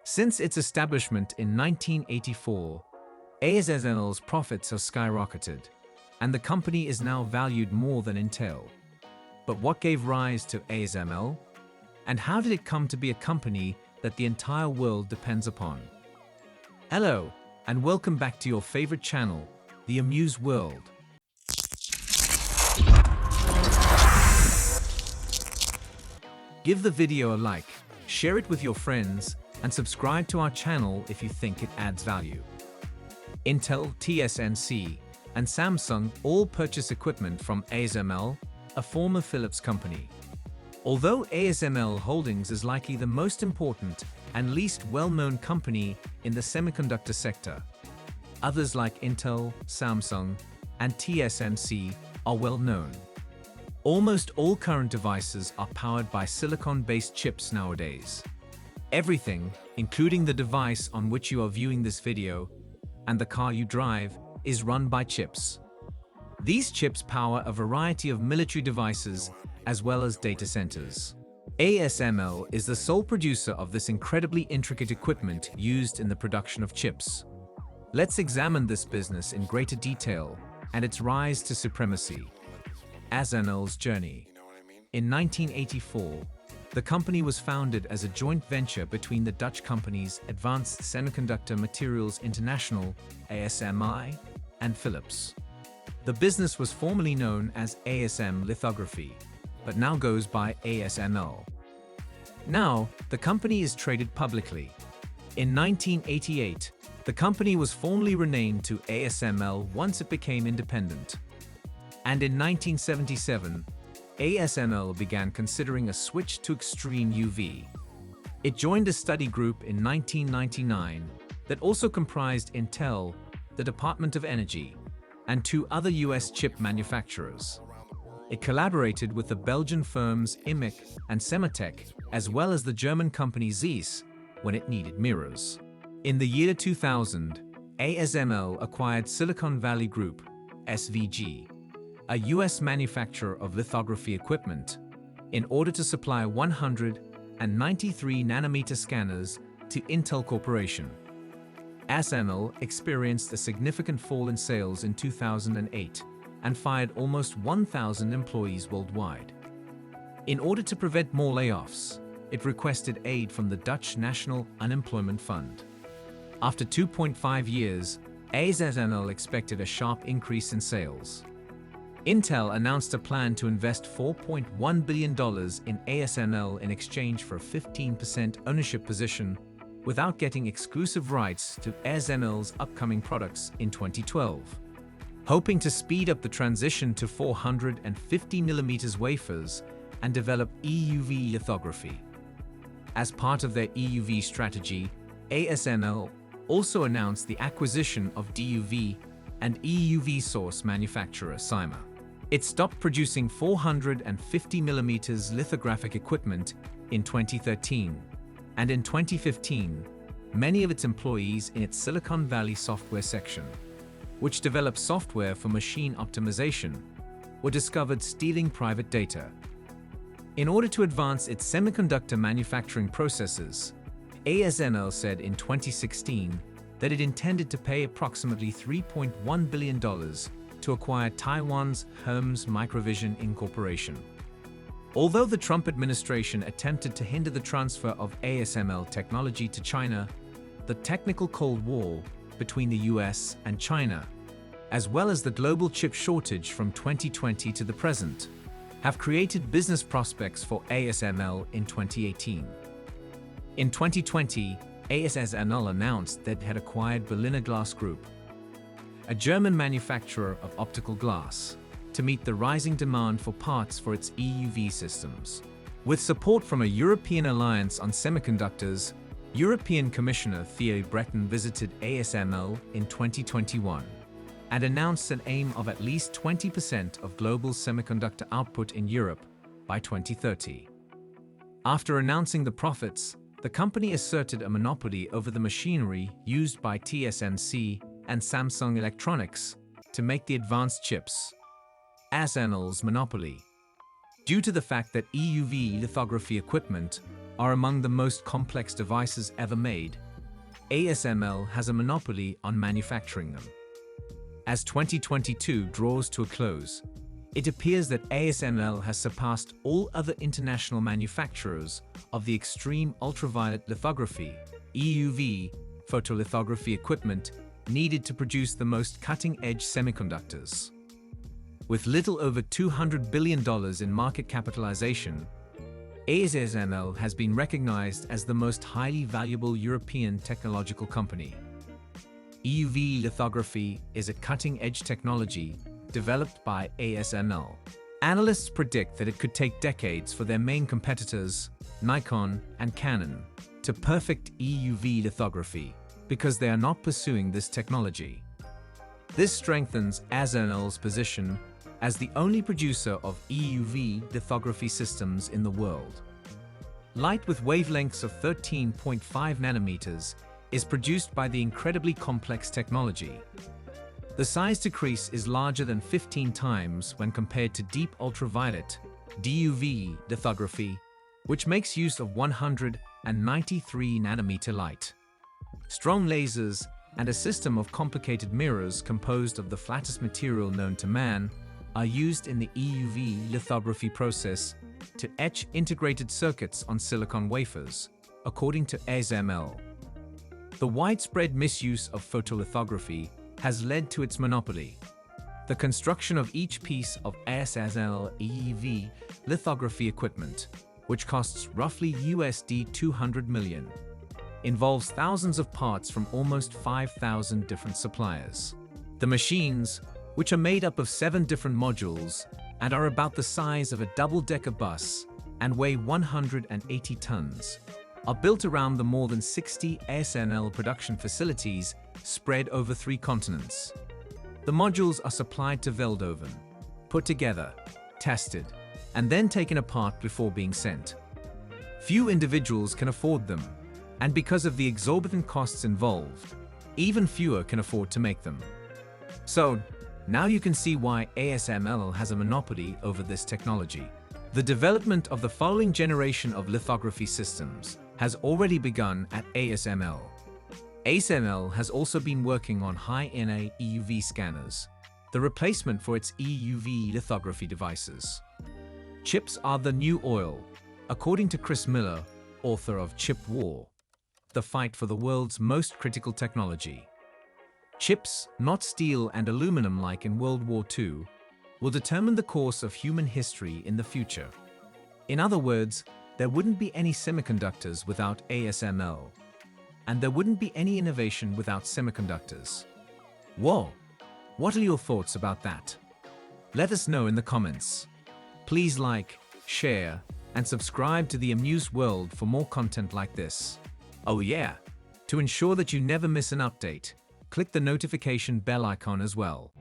Since its establishment in 1984, ASML's profits have skyrocketed, and the company is now valued more than Intel. But what gave rise to ASML? And how did it come to be a company that the entire world depends upon? Hello, and welcome back to your favorite channel, the Amuse World. Give the video a like, share it with your friends, and subscribe to our channel if you think it adds value. Intel, TSMC, and Samsung all purchase equipment from ASML, a former Philips company. Although ASML Holdings is likely the most important and least well-known company in the semiconductor sector, others like Intel, Samsung, and TSMC are well known. Almost all current devices are powered by silicon-based chips nowadays. Everything, including the device on which you are viewing this video, and the car you drive, is run by chips. These chips power a variety of military devices as well as data centers. ASML is the sole producer of this incredibly intricate equipment used in the production of chips. Let's examine this business in greater detail and its rise to supremacy. ASML's journey. In 1984, the company was founded as a joint venture between the Dutch companies Advanced Semiconductor Materials International, ASMI, and Philips. The business was formerly known as ASM Lithography, but now goes by ASML. Now, the company is traded publicly. In 1988, the company was formally renamed to ASML once it became independent. And in 1977, ASML began considering a switch to extreme UV. It joined a study group in 1999 that also comprised Intel, the Department of Energy, and two other US chip manufacturers. It collaborated with the Belgian firms IMEC and Sematech, as well as the German company Zeiss, when it needed mirrors. In the year 2000, ASML acquired Silicon Valley Group, SVG, a US manufacturer of lithography equipment, in order to supply 193 nanometer scanners to Intel Corporation. ASML experienced a significant fall in sales in 2008 and fired almost 1,000 employees worldwide. In order to prevent more layoffs, it requested aid from the Dutch National Unemployment Fund. After 2.5 years, ASML expected a sharp increase in sales. Intel announced a plan to invest $4.1 billion in ASML in exchange for a 15% ownership position without getting exclusive rights to ASML's upcoming products in 2012. Hoping to speed up the transition to 450mm wafers and develop EUV lithography. As part of their EUV strategy, ASML also announced the acquisition of DUV and EUV source manufacturer Cyma. It stopped producing 450mm lithographic equipment in 2013, and in 2015, many of its employees in its Silicon Valley software section, which develops software for machine optimization, were discovered stealing private data. In order to advance its semiconductor manufacturing processes, ASML said in 2016 that it intended to pay approximately $3.1 billion to acquire Taiwan's Hermes Microvision Incorporation. Although the Trump administration attempted to hinder the transfer of ASML technology to China, the technical Cold War between the US and China, as well as the global chip shortage from 2020 to the present, have created business prospects for ASML in 2018. In 2020, ASML announced that it had acquired Berliner Glas Group, a German manufacturer of optical glass, to meet the rising demand for parts for its EUV systems. With support from a European alliance on semiconductors, European Commissioner Thierry Breton visited ASML in 2021 and announced an aim of at least 20% of global semiconductor output in Europe by 2030. After announcing the profits, the company asserted a monopoly over the machinery used by TSMC and Samsung Electronics to make the advanced chips. ASML's monopoly. Due to the fact that EUV lithography equipment are among the most complex devices ever made, ASML has a monopoly on manufacturing them. As 2022 draws to a close, it appears that ASML has surpassed all other international manufacturers of the extreme ultraviolet lithography (EUV) photolithography equipment needed to produce the most cutting-edge semiconductors. With little over $200 billion in market capitalization, ASML has been recognized as the most highly valuable European technological company. EUV lithography is a cutting-edge technology developed by ASML. Analysts predict that it could take decades for their main competitors, Nikon and Canon, to perfect EUV lithography because they are not pursuing this technology. This strengthens ASML's position as the only producer of EUV lithography systems in the world. Light with wavelengths of 13.5 nanometers is produced by the incredibly complex technology. The size decrease is larger than 15 times when compared to deep ultraviolet DUV lithography, which makes use of 193 nanometer light. Strong lasers and a system of complicated mirrors composed of the flattest material known to man are used in the EUV lithography process to etch integrated circuits on silicon wafers, according to ASML. The widespread misuse of photolithography has led to its monopoly. The construction of each piece of ASML EUV lithography equipment, which costs roughly $200 million, involves thousands of parts from almost 5,000 different suppliers. The machines, which are made up of 7 different modules and are about the size of a double-decker bus and weigh 180 tons, are built around the more than 60 ASML production facilities spread over 3 continents. The modules are supplied to Veldhoven, put together, tested, and then taken apart before being sent. Few individuals can afford them, and because of the exorbitant costs involved, even fewer can afford to make them. So, now you can see why ASML has a monopoly over this technology. The development of the following generation of lithography systems has already begun at ASML. ASML has also been working on high-NA EUV scanners, the replacement for its EUV lithography devices. Chips are the new oil, according to Chris Miller, author of Chip War, the fight for the world's most critical technology. Chips, not steel and aluminum like in World War II, will determine the course of human history in the future. In other words, there wouldn't be any semiconductors without ASML, and there wouldn't be any innovation without semiconductors. Whoa! What are your thoughts about that? Let us know in the comments. Please like, share, and subscribe to the Amuse World for more content like this. Oh yeah! To ensure that you never miss an update, click the notification bell icon as well.